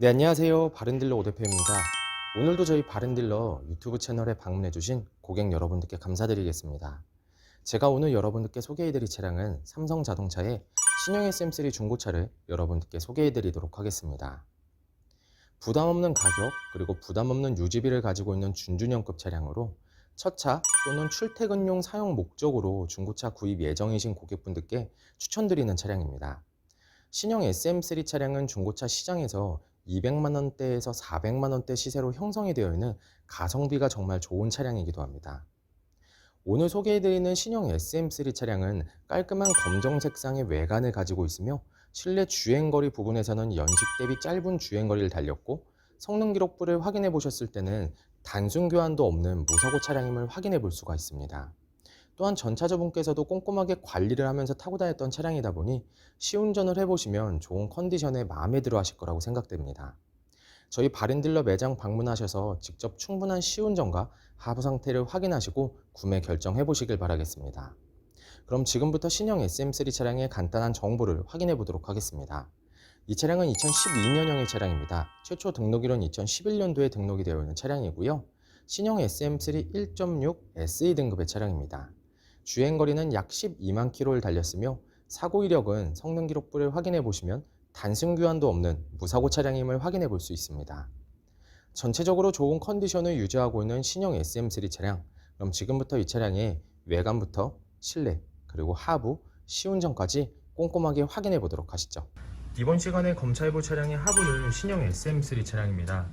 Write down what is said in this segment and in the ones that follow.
네, 안녕하세요. 바른딜러 오대표입니다. 오늘도 저희 바른딜러 유튜브 채널에 방문해주신 고객 여러분들께 감사드리겠습니다. 제가 오늘 여러분들께 소개해드릴 차량은 삼성자동차의 신형 SM3 중고차를 여러분들께 소개해드리도록 하겠습니다. 부담 없는 가격 그리고 부담 없는 유지비를 가지고 있는 준준형급 차량으로 첫 차 또는 출퇴근용 사용 목적으로 중고차 구입 예정이신 고객분들께 추천드리는 차량입니다. 신형 SM3 차량은 중고차 시장에서 200만 원대에서 400만 원대 시세로 형성이 되어 있는 가성비가 정말 좋은 차량이기도 합니다. 오늘 소개해드리는 신형 SM3 차량은 깔끔한 검정 색상의 외관을 가지고 있으며 실내 주행거리 부분에서는 연식 대비 짧은 주행거리를 달렸고 성능 기록부를 확인해 보셨을 때는 단순 교환도 없는 무사고 차량임을 확인해 볼 수가 있습니다. 또한 전차주분께서도 꼼꼼하게 관리를 하면서 타고 다녔던 차량이다 보니 시운전을 해보시면 좋은 컨디션에 마음에 들어 하실 거라고 생각됩니다. 저희 바른딜러 매장 방문하셔서 직접 충분한 시운전과 하부 상태를 확인하시고 구매 결정해 보시길 바라겠습니다. 그럼 지금부터 신형 SM3 차량의 간단한 정보를 확인해 보도록 하겠습니다. 이 차량은 2012년형의 차량입니다. 최초 등록일은 2011년도에 등록이 되어 있는 차량이고요. 신형 SM3 1.6 SE 등급의 차량입니다. 주행거리는 약 12만 킬로를 달렸으며 사고 이력은 성능 기록부를 확인해 보시면 단순 교환도 없는 무사고 차량임을 확인해 볼 수 있습니다. 전체적으로 좋은 컨디션을 유지하고 있는 신형 SM3 차량. 그럼 지금부터 이 차량의 외관부터 실내 그리고 하부, 시운전까지 꼼꼼하게 확인해 보도록 하시죠. 이번 시간에 검사해 볼 차량의 하부는 신형 SM3 차량입니다.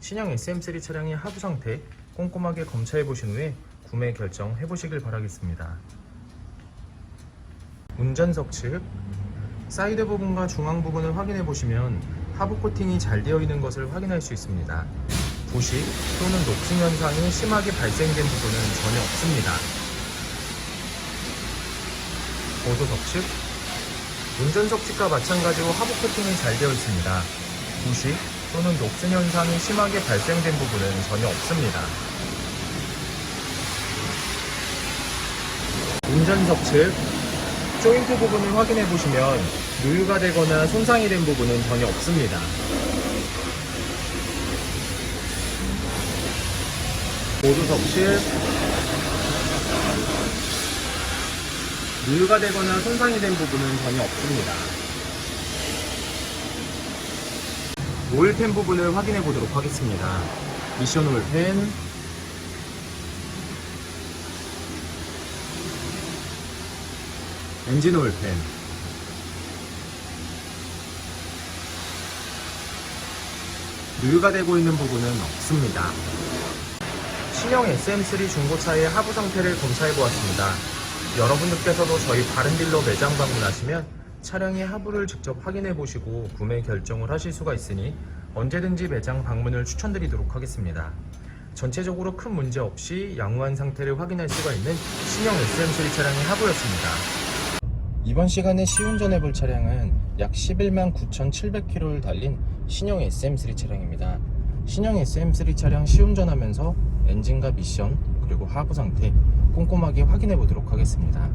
신형 SM3 차량의 하부 상태 꼼꼼하게 검사해 보신 후에 구매 결정해 보시길 바라겠습니다. 운전석 측 사이드 부분과 중앙 부분을 확인해 보시면 하부 코팅이 잘 되어 있는 것을 확인할 수 있습니다. 부식 또는 녹슨 현상이 심하게 발생된 부분은 전혀 없습니다. 보조석 측 운전석 측과 마찬가지로 하부 코팅이 잘 되어 있습니다. 부식 또는 녹슨 현상이 심하게 발생된 부분은 전혀 없습니다. 운전석 측 조인트 부분을 확인해 보시면 누유가 되거나 손상이 된 부분은 전혀 없습니다. 보조석 측 누유가 되거나 손상이 된 부분은 전혀 없습니다. 오일팬 부분을 확인해 보도록 하겠습니다. 미션 오일팬, 엔진 오일팬, 누유가 되고 있는 부분은 없습니다. 신형 SM3 중고차의 하부 상태를 검사해 보았습니다. 여러분들께서도 저희 바른딜러 매장 방문하시면 차량의 하부를 직접 확인해 보시고 구매 결정을 하실 수가 있으니 언제든지 매장 방문을 추천드리도록 하겠습니다. 전체적으로 큰 문제 없이 양호한 상태를 확인할 수가 있는 신형 SM3 차량의 하부였습니다. 이번 시간에 시운전해 볼 차량은 약 11만 9,700km를 달린 신형 SM3 차량입니다. 신형 SM3 차량 시운전하면서 엔진과 미션 그리고 하부 상태 꼼꼼하게 확인해 보도록 하겠습니다.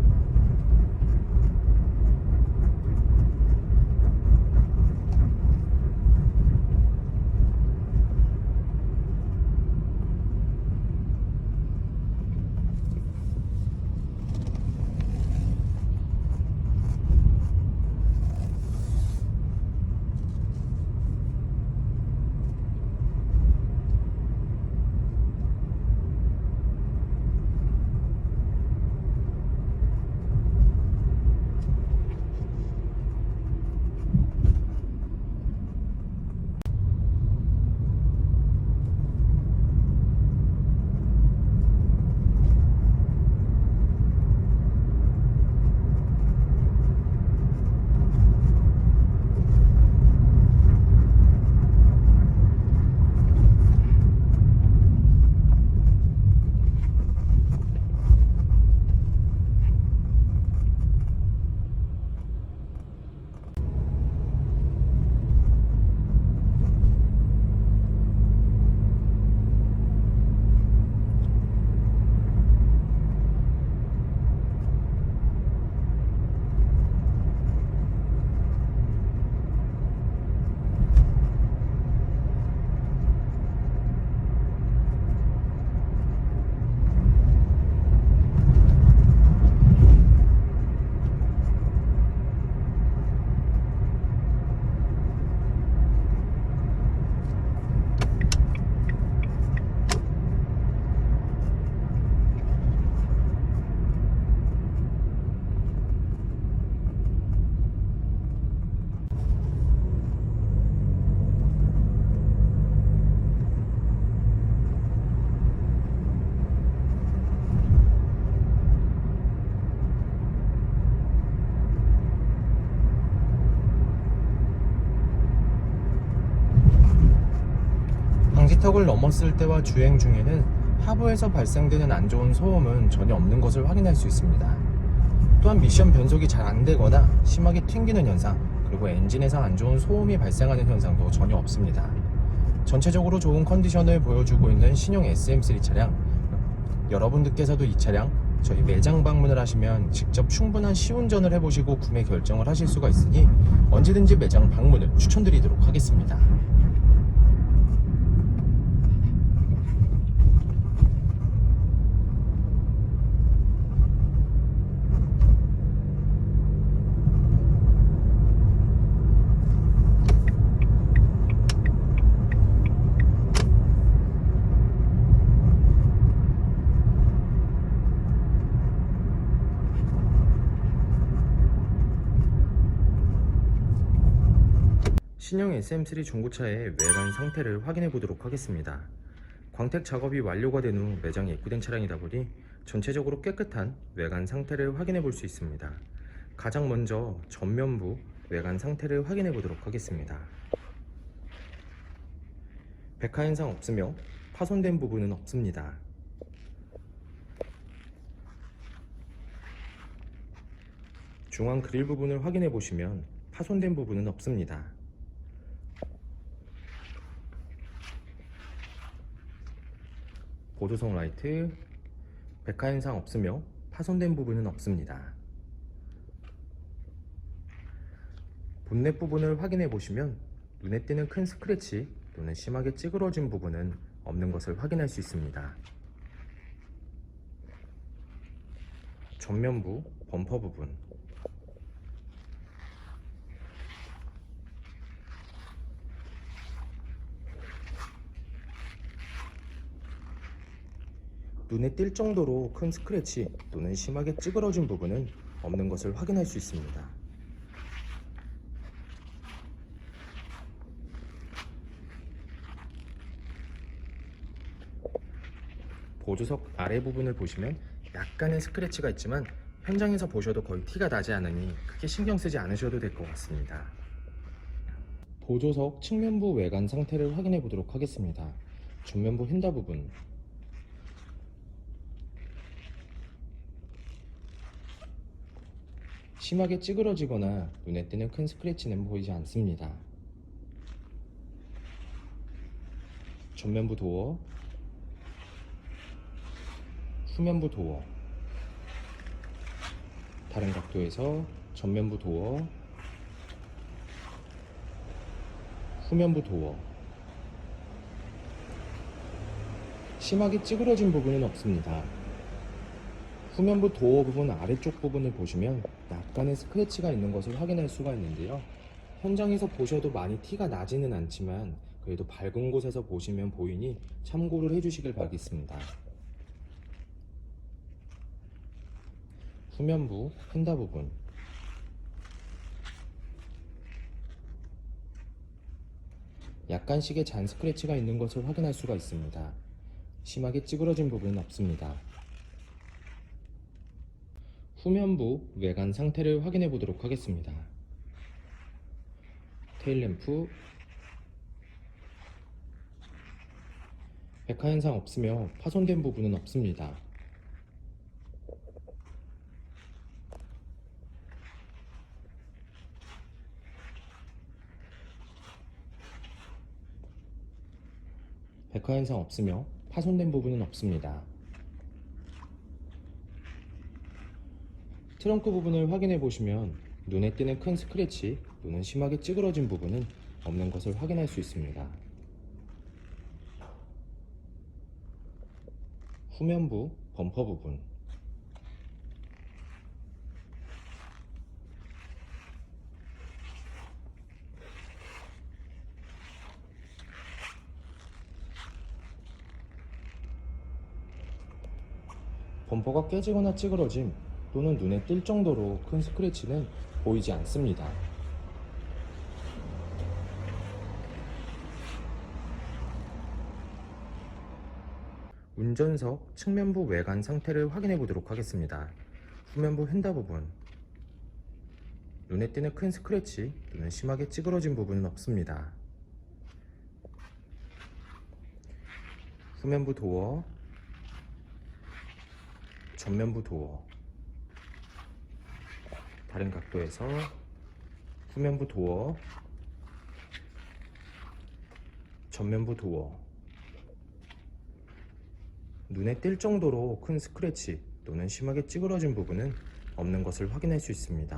K턱을 넘었을 때와 주행 중에는 하부에서 발생되는 안 좋은 소음은 전혀 없는 것을 확인할 수 있습니다. 또한 미션 변속이 잘 안되거나 심하게 튕기는 현상, 그리고 엔진에서 안 좋은 소음이 발생하는 현상도 전혀 없습니다. 전체적으로 좋은 컨디션을 보여주고 있는 신형 SM3 차량, 여러분들께서도 이 차량 저희 매장 방문을 하시면 직접 충분한 시운전을 해보시고 구매 결정을 하실 수가 있으니 언제든지 매장 방문을 추천드리도록 하겠습니다. 신형 SM3 중고차의 외관 상태를 확인해 보도록 하겠습니다. 광택 작업이 완료가 된 후 매장에 입고된 차량이다 보니 전체적으로 깨끗한 외관 상태를 확인해 볼 수 있습니다. 가장 먼저 전면부 외관 상태를 확인해 보도록 하겠습니다. 백화 현상 없으며 파손된 부분은 없습니다. 중앙 그릴 부분을 확인해 보시면 파손된 부분은 없습니다. 보조석 라이트, 백화 현상 없으며 파손된 부분은 없습니다. 본넷 부분을 확인해 보시면 눈에 띄는 큰 스크래치 또는 심하게 찌그러진 부분은 없는 것을 확인할 수 있습니다. 전면부 범퍼 부분, 눈에 띌 정도로 큰 스크래치 또는 심하게 찌그러진 부분은 없는 것을 확인할 수 있습니다. 보조석 아래 부분을 보시면 약간의 스크래치가 있지만 현장에서 보셔도 거의 티가 나지 않으니 크게 신경 쓰지 않으셔도 될 것 같습니다. 보조석 측면부 외관 상태를 확인해 보도록 하겠습니다. 전면부 휀다 부분, 심하게 찌그러지거나 눈에 띄는 큰 스크래치는 보이지 않습니다. 전면부 도어, 후면부 도어, 다른 각도에서 전면부 도어, 후면부 도어, 심하게 찌그러진 부분은 없습니다. 후면부 도어 부분 아래쪽 부분을 보시면 약간의 스크래치가 있는 것을 확인할 수가 있는데요. 현장에서 보셔도 많이 티가 나지는 않지만 그래도 밝은 곳에서 보시면 보이니 참고를 해주시길 바라겠습니다. 후면부 휀다 부분, 약간씩의 잔 스크래치가 있는 것을 확인할 수가 있습니다. 심하게 찌그러진 부분은 없습니다. 후면부 외관 상태를 확인해 보도록 하겠습니다. 테일램프, 백화 현상 없으며 파손된 부분은 없습니다. 백화 현상 없으며 파손된 부분은 없습니다. 트렁크 부분을 확인해 보시면 눈에 띄는 큰 스크래치 또는 심하게 찌그러진 부분은 없는 것을 확인할 수 있습니다. 후면부 범퍼 부분, 범퍼가 깨지거나 찌그러짐 또는 눈에 띌 정도로 큰 스크래치는 보이지 않습니다. 운전석 측면부 외관 상태를 확인해 보도록 하겠습니다. 후면부 휀다 부분, 눈에 띄는 큰 스크래치 또는 심하게 찌그러진 부분은 없습니다. 후면부 도어, 전면부 도어, 다른 각도에서 후면부 도어, 전면부 도어. 눈에 띌 정도로 큰 스크래치 또는 심하게 찌그러진 부분은 없는 것을 확인할 수 있습니다.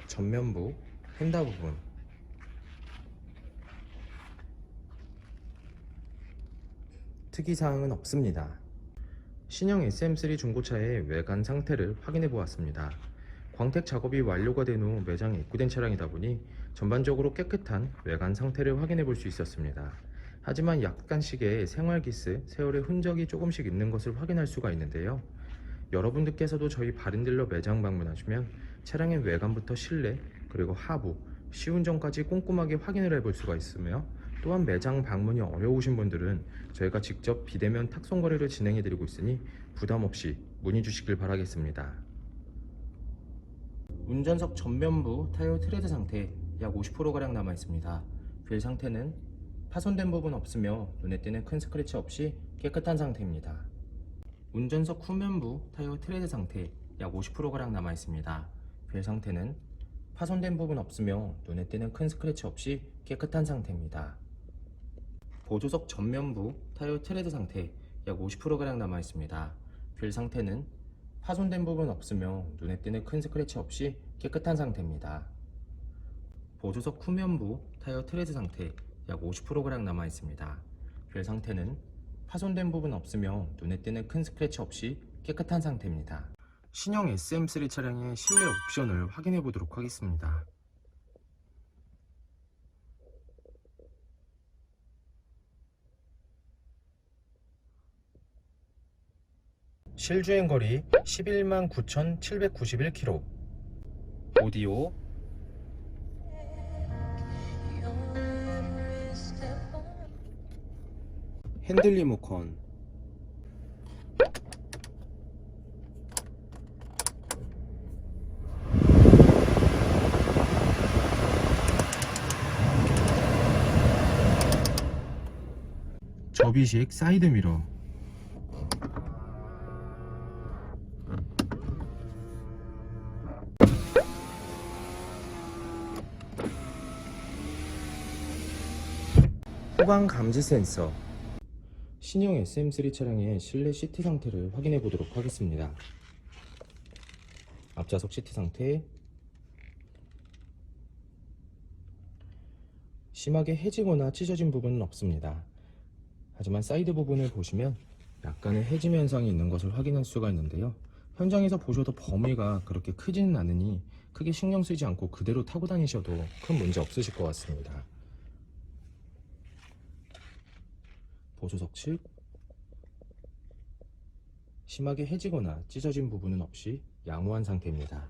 전면부 휀다 부분, 특이사항은 없습니다. 신형 SM3 중고차의 외관 상태를 확인해 보았습니다. 광택 작업이 완료가 된 후 매장에 입고된 차량이다 보니 전반적으로 깨끗한 외관 상태를 확인해 볼 수 있었습니다. 하지만 약간씩의 생활기스, 세월의 흔적이 조금씩 있는 것을 확인할 수가 있는데요. 여러분들께서도 저희 바른딜러 매장 방문하시면 차량의 외관부터 실내 그리고 하부, 시운전까지 꼼꼼하게 확인을 해볼 수가 있으며, 또한 매장 방문이 어려우신 분들은 저희가 직접 비대면 탁송 거래를 진행해 드리고 있으니 부담 없이 문의 주시길 바라겠습니다. 운전석 전면부 타이어 트레드 상태 약 50%가량 남아 있습니다. 휠 상태는 파손된 부분 없으며 눈에 띄는 큰 스크래치 없이 깨끗한 상태입니다. 운전석 후면부 타이어 트레드 상태 약 50%가량 남아 있습니다. 휠 상태는 파손된 부분 없으며 눈에 띄는 큰 스크래치 없이 깨끗한 상태입니다. 보조석 전면부 타이어 트레드 상태 약 50%가량 남아 있습니다. 휠 상태는 파손된 부분 없으며 눈에 띄는 큰 스크래치 없이 깨끗한 상태입니다. 보조석 후면부 타이어 트레드 상태 약 50%가량 남아 있습니다. 휠 상태는 파손된 부분 없으며 눈에 띄는 큰 스크래치 없이 깨끗한 상태입니다. 신형 SM3 차량의 실내 옵션을 확인해 보도록 하겠습니다. 실주행거리 11만 9,791km, 오디오, 핸들 리모컨, 접이식 사이드미러, 후방 감지 센서. 신형 SM3 차량의 실내 시트 상태를 확인해 보도록 하겠습니다. 앞좌석 시트 상태, 심하게 해지거나 찢어진 부분은 없습니다. 하지만 사이드 부분을 보시면 약간의 해짐 현상이 있는 것을 확인할 수가 있는데요. 현장에서 보셔도 범위가 그렇게 크지는 않으니 크게 신경 쓰지 않고 그대로 타고 다니셔도 큰 문제 없으실 것 같습니다. 보조석 측, 심하게 해지거나 찢어진 부분은 없이 양호한 상태입니다.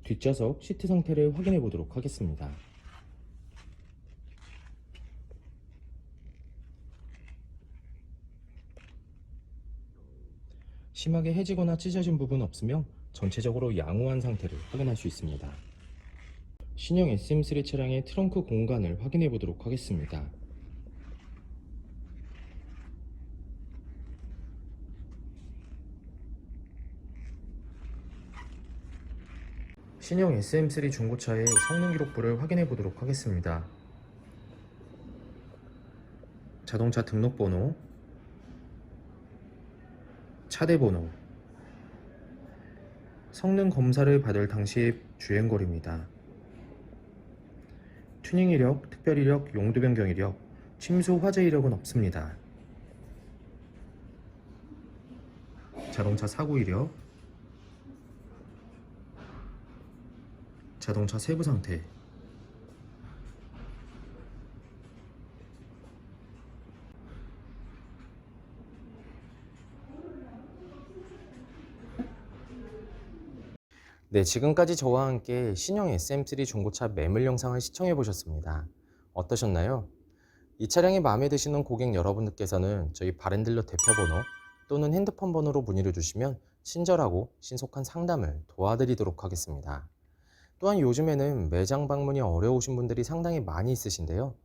뒷좌석 시트 상태를 확인해 보도록 하겠습니다. 심하게 해지거나 찢어진 부분 없으며 전체적으로 양호한 상태를 확인할 수 있습니다. 신형 SM3 차량의 트렁크 공간을 확인해 보도록 하겠습니다. 신형 SM3 중고차의 성능 기록부를 확인해 보도록 하겠습니다. 자동차 등록번호, 차대번호, 성능 검사를 받을 당시의 주행거리입니다. 튜닝 이력, 특별 이력, 용도 변경 이력, 침수 화재 이력은 없습니다. 자동차 사고 이력, 자동차 세부 상태, 네, 지금까지 저와 함께 신형 SM3 중고차 매물 영상을 시청해 보셨습니다. 어떠셨나요? 이 차량이 마음에 드시는 고객 여러분들께서는 저희 바른딜러 대표번호 또는 핸드폰 번호로 문의를 주시면 친절하고 신속한 상담을 도와드리도록 하겠습니다. 또한 요즘에는 매장 방문이 어려우신 분들이 상당히 많이 있으신데요.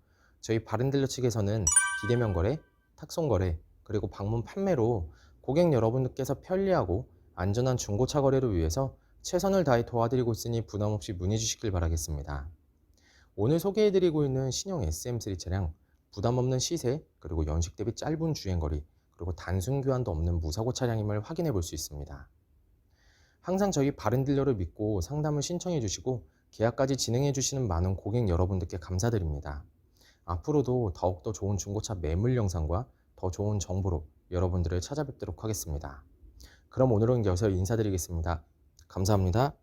저희 바른딜러 측에서는 비대면 거래, 탁송 거래, 그리고 방문 판매로 고객 여러분들께서 편리하고 안전한 중고차 거래를 위해서 최선을 다해 도와드리고 있으니 부담 없이 문의 주시길 바라겠습니다. 오늘 소개해드리고 있는 신형 SM3 차량, 부담 없는 시세, 그리고 연식 대비 짧은 주행거리, 그리고 단순 교환도 없는 무사고 차량임을 확인해 볼 수 있습니다. 항상 저희 바른딜러를 믿고 상담을 신청해 주시고 계약까지 진행해 주시는 많은 고객 여러분들께 감사드립니다. 앞으로도 더욱더 좋은 중고차 매물 영상과 더 좋은 정보로 여러분들을 찾아뵙도록 하겠습니다. 그럼 오늘은 여기서 인사드리겠습니다. 감사합니다.